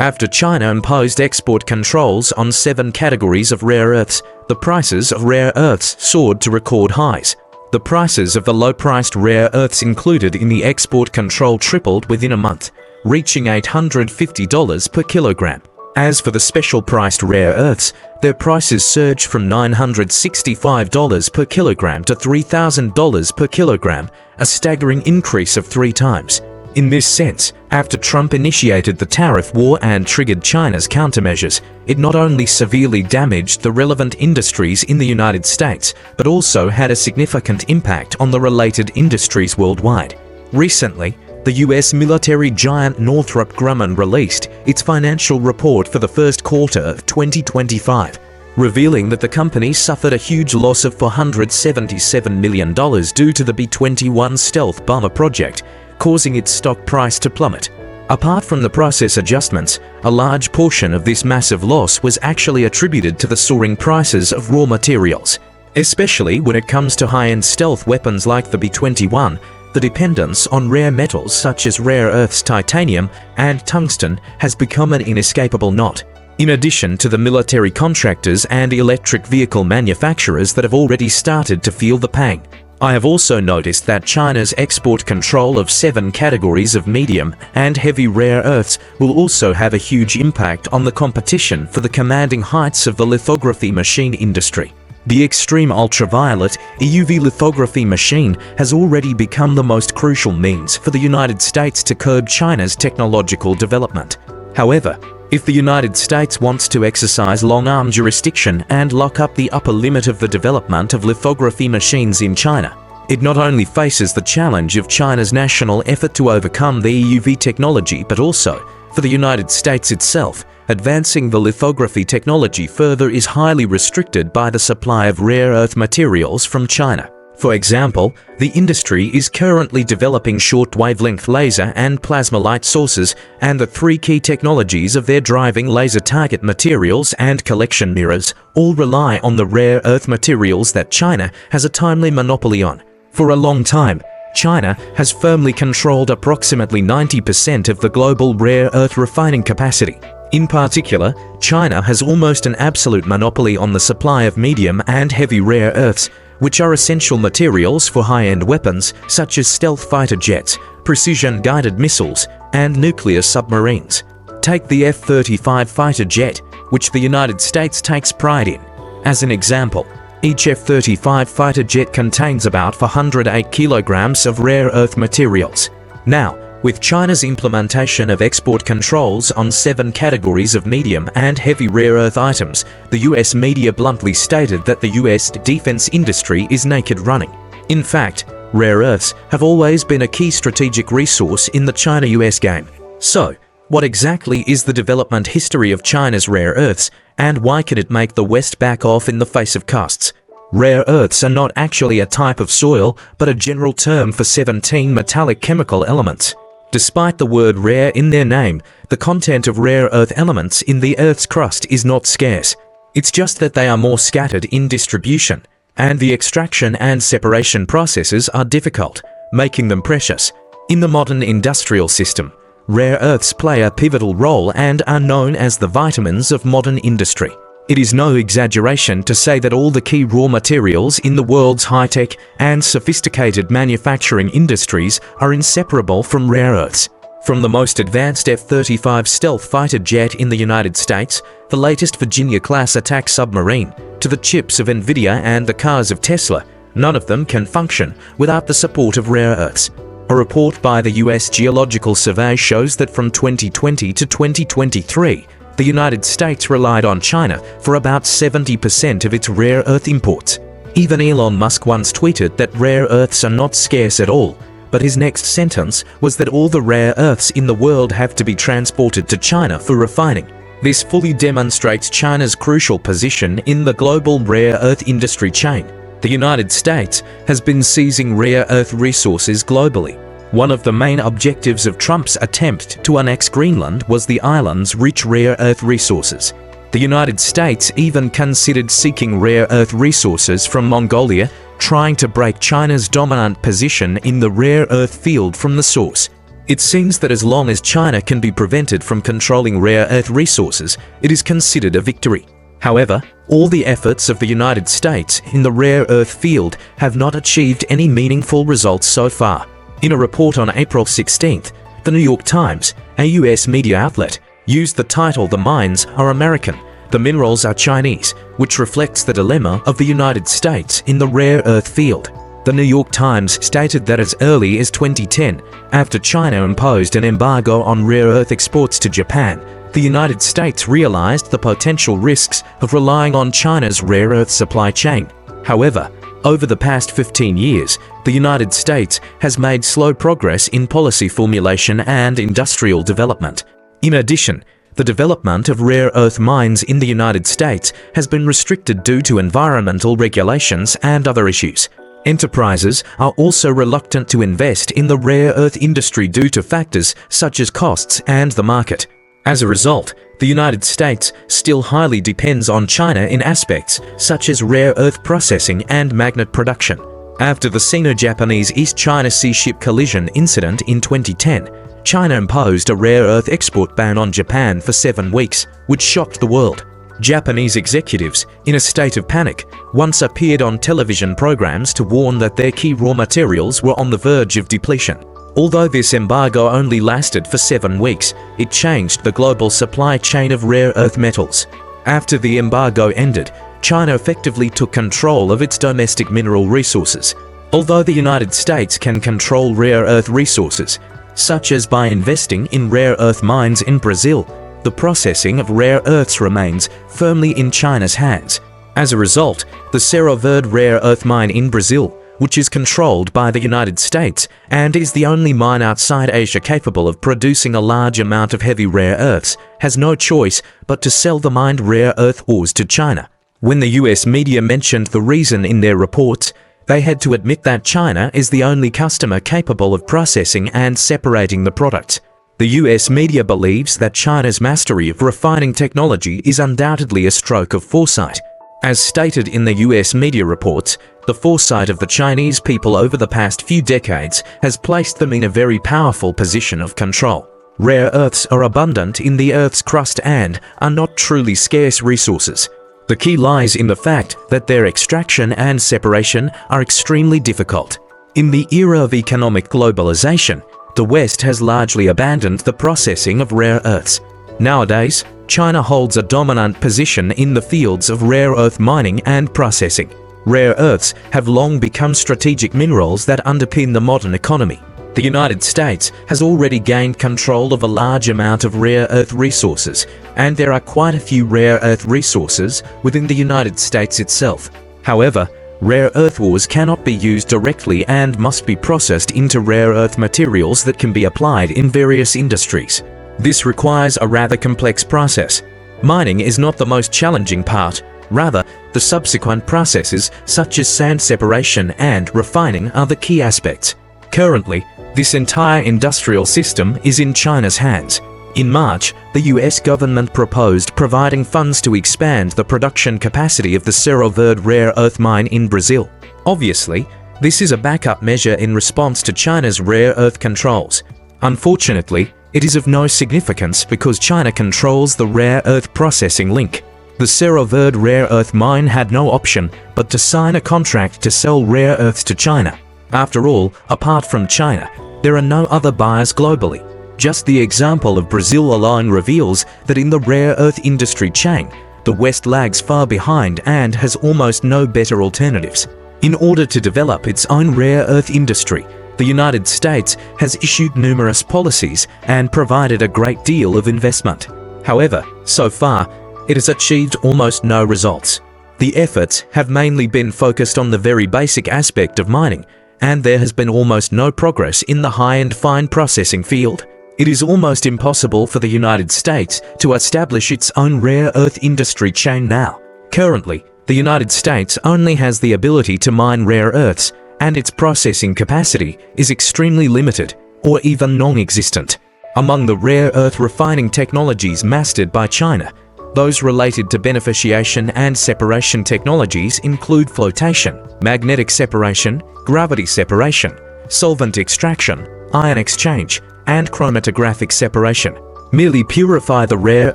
After China imposed export controls on 7 categories of rare earths, the prices of rare earths soared to record highs. The prices of the low-priced rare earths included in the export control tripled within a month, reaching $850 per kilogram. As for the special-priced rare earths, their prices surged from $965 per kilogram to $3,000 per kilogram, a staggering increase of 3 times. In this sense, after Trump initiated the tariff war and triggered China's countermeasures, it not only severely damaged the relevant industries in the United States, but also had a significant impact on the related industries worldwide. Recently, the US military giant Northrop Grumman released its financial report for the first quarter of 2025, revealing that the company suffered a huge loss of $477 million due to the B-21 stealth bomber project, causing its stock price to plummet. Apart from the process adjustments, a large portion of this massive loss was actually attributed to the soaring prices of raw materials. Especially when it comes to high-end stealth weapons like the B-21, the dependence on rare metals such as rare earths titanium and tungsten has become an inescapable knot. In addition to the military contractors and electric vehicle manufacturers that have already started to feel the pang, I have also noticed that China's export control of 7 categories of medium and heavy rare earths will also have a huge impact on the competition for the commanding heights of the lithography machine industry. The extreme ultraviolet EUV lithography machine has already become the most crucial means for the United States to curb China's technological development. However, if the United States wants to exercise long-arm jurisdiction and lock up the upper limit of the development of lithography machines in China, it not only faces the challenge of China's national effort to overcome the EUV technology, but also, for the United States itself, advancing the lithography technology further is highly restricted by the supply of rare earth materials from China. For example, the industry is currently developing short-wavelength laser and plasma light sources, and the 3 key technologies of their driving laser target materials and collection mirrors all rely on the rare earth materials that China has a timely monopoly on. For a long time, China has firmly controlled approximately 90% of the global rare earth refining capacity. In particular, China has almost an absolute monopoly on the supply of medium and heavy rare earths, which are essential materials for high-end weapons such as stealth fighter jets, precision-guided missiles, and nuclear submarines. Take the F-35 fighter jet, which the United States takes pride in. As an example, each F-35 fighter jet contains about 408 kilograms of rare earth materials. Now, with China's implementation of export controls on 7 categories of medium and heavy rare earth items, the US media bluntly stated that the US defense industry is naked running. In fact, rare earths have always been a key strategic resource in the China-US game. So, what exactly is the development history of China's rare earths, and why can it make the West back off in the face of costs? Rare earths are not actually a type of soil, but a general term for 17 metallic chemical elements. Despite the word rare in their name, the content of rare earth elements in the Earth's crust is not scarce. It's just that they are more scattered in distribution, and the extraction and separation processes are difficult, making them precious. In the modern industrial system, rare earths play a pivotal role and are known as the vitamins of modern industry. It is no exaggeration to say that all the key raw materials in the world's high-tech and sophisticated manufacturing industries are inseparable from rare earths. From the most advanced F-35 stealth fighter jet in the United States, the latest Virginia-class attack submarine, to the chips of NVIDIA and the cars of Tesla, none of them can function without the support of rare earths. A report by the US Geological Survey shows that from 2020 to 2023, the United States relied on China for about 70% of its rare earth imports. Even Elon Musk once tweeted that rare earths are not scarce at all, but his next sentence was that all the rare earths in the world have to be transported to China for refining. This fully demonstrates China's crucial position in the global rare earth industry chain. The United States has been seizing rare earth resources globally. One of the main objectives of Trump's attempt to annex Greenland was the island's rich rare earth resources. The United States even considered seeking rare earth resources from Mongolia, trying to break China's dominant position in the rare earth field from the source. It seems that as long as China can be prevented from controlling rare earth resources, it is considered a victory. However, all the efforts of the United States in the rare earth field have not achieved any meaningful results so far. In a report on April 16th, the New York Times, a US media outlet, used the title "The mines are American, the minerals are Chinese," which reflects the dilemma of the United States in the rare earth field. The New York Times stated that as early as 2010, after China imposed an embargo on rare earth exports to Japan, the United States realized the potential risks of relying on China's rare earth supply chain. However, over the past 15 years, the United States has made slow progress in policy formulation and industrial development. In addition, the development of rare earth mines in the United States has been restricted due to environmental regulations and other issues. Enterprises are also reluctant to invest in the rare earth industry due to factors such as costs and the market. As a result, the United States still highly depends on China in aspects such as rare earth processing and magnet production. After the Sino-Japanese East China Sea ship collision incident in 2010, China imposed a rare earth export ban on Japan for 7 weeks, which shocked the world. Japanese executives, in a state of panic, once appeared on television programs to warn that their key raw materials were on the verge of depletion. Although this embargo only lasted for 7 weeks, it changed the global supply chain of rare earth metals. After the embargo ended, China effectively took control of its domestic mineral resources. Although the United States can control rare earth resources, such as by investing in rare earth mines in Brazil, the processing of rare earths remains firmly in China's hands. As a result, the soared rare earth mine in Brazil, which is controlled by the United States and is the only mine outside Asia capable of producing a large amount of heavy rare earths, has no choice but to sell the mined rare earth ores to China. When the US media mentioned the reason in their reports, they had to admit that China is the only customer capable of processing and separating the products. The US media believes that China's mastery of refining technology is undoubtedly a stroke of foresight. As stated in the US media reports, the foresight of the Chinese people over the past few decades has placed them in a very powerful position of control. Rare earths are abundant in the Earth's crust and are not truly scarce resources. The key lies in the fact that their extraction and separation are extremely difficult. In the era of economic globalization, the West has largely abandoned the processing of rare earths. Nowadays, China holds a dominant position in the fields of rare earth mining and processing. Rare earths have long become strategic minerals that underpin the modern economy. The United States has already gained control of a large amount of rare earth resources, and there are quite a few rare earth resources within the United States itself. However, rare earth ores cannot be used directly and must be processed into rare earth materials that can be applied in various industries. This requires a rather complex process. Mining is not the most challenging part, rather, the subsequent processes such as sand separation and refining are the key aspects. Currently, this entire industrial system is in China's hands. In March, the US government proposed providing funds to expand the production capacity of the soared rare earth mine in Brazil. Obviously, this is a backup measure in response to China's rare earth controls. Unfortunately, it is of no significance because China controls the rare earth processing link. The soared rare earth mine had no option but to sign a contract to sell rare earths to China. After all, apart from China, there are no other buyers globally. Just the example of Brazil alone reveals that in the rare earth industry chain, the West lags far behind and has almost no better alternatives. In order to develop its own rare earth industry, the United States has issued numerous policies and provided a great deal of investment. However, so far, it has achieved almost no results. The efforts have mainly been focused on the very basic aspect of mining, and there has been almost no progress in the high-end fine processing field. It is almost impossible for the United States to establish its own rare earth industry chain now. Currently, the United States only has the ability to mine rare earths, and its processing capacity is extremely limited or even non-existent. Among the rare earth refining technologies mastered by China, those related to beneficiation and separation technologies include flotation, magnetic separation, gravity separation, solvent extraction, ion exchange, and chromatographic separation. Merely purify the rare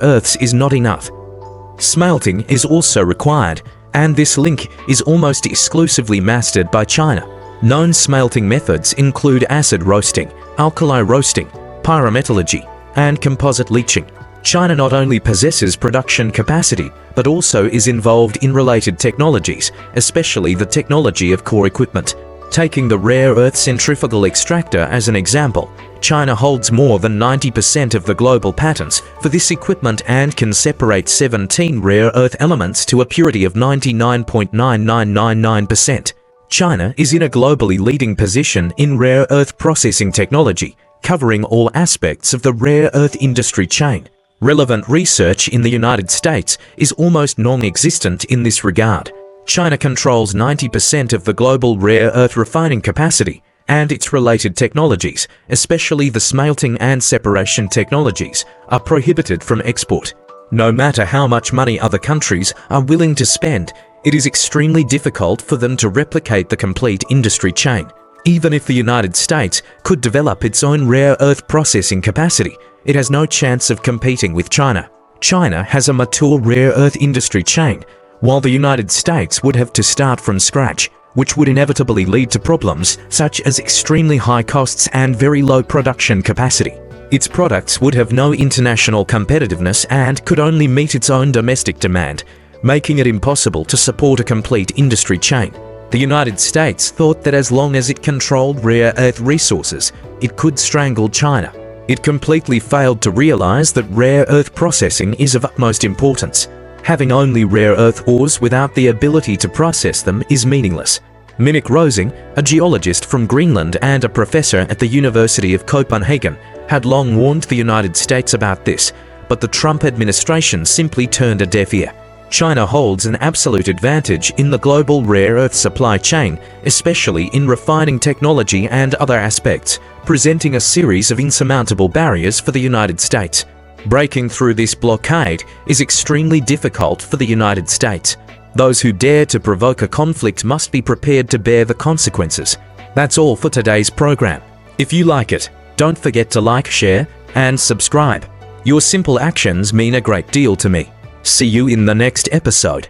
earths is not enough. Smelting is also required, and this link is almost exclusively mastered by China. Known smelting methods include acid roasting, alkali roasting, pyrometallurgy, and composite leaching. China not only possesses production capacity, but also is involved in related technologies, especially the technology of core equipment. Taking the rare earth centrifugal extractor as an example, China holds more than 90% of the global patents for this equipment and can separate 17 rare earth elements to a purity of 99.9999%. China is in a globally leading position in rare earth processing technology, covering all aspects of the rare earth industry chain. Relevant research in the United States is almost non-existent in this regard. China controls 90% of the global rare earth refining capacity, and its related technologies, especially the smelting and separation technologies, are prohibited from export. No matter how much money other countries are willing to spend, it is extremely difficult for them to replicate the complete industry chain. Even if the United States could develop its own rare earth processing capacity, it has no chance of competing with China. China has a mature rare earth industry chain, while the United States would have to start from scratch, which would inevitably lead to problems such as extremely high costs and very low production capacity. Its products would have no international competitiveness and could only meet its own domestic demand, making it impossible to support a complete industry chain. The United States thought that as long as it controlled rare earth resources, it could strangle China. It completely failed to realize that rare earth processing is of utmost importance. Having only rare earth ores without the ability to process them is meaningless. Minik Rosing, a geologist from Greenland and a professor at the University of Copenhagen, had long warned the United States about this, but the Trump administration simply turned a deaf ear. China holds an absolute advantage in the global rare earth supply chain, especially in refining technology and other aspects, presenting a series of insurmountable barriers for the United States. Breaking through this blockade is extremely difficult for the United States. Those who dare to provoke a conflict must be prepared to bear the consequences. That's all for today's program. If you like it, don't forget to like, share, and subscribe. Your simple actions mean a great deal to me. See you in the next episode.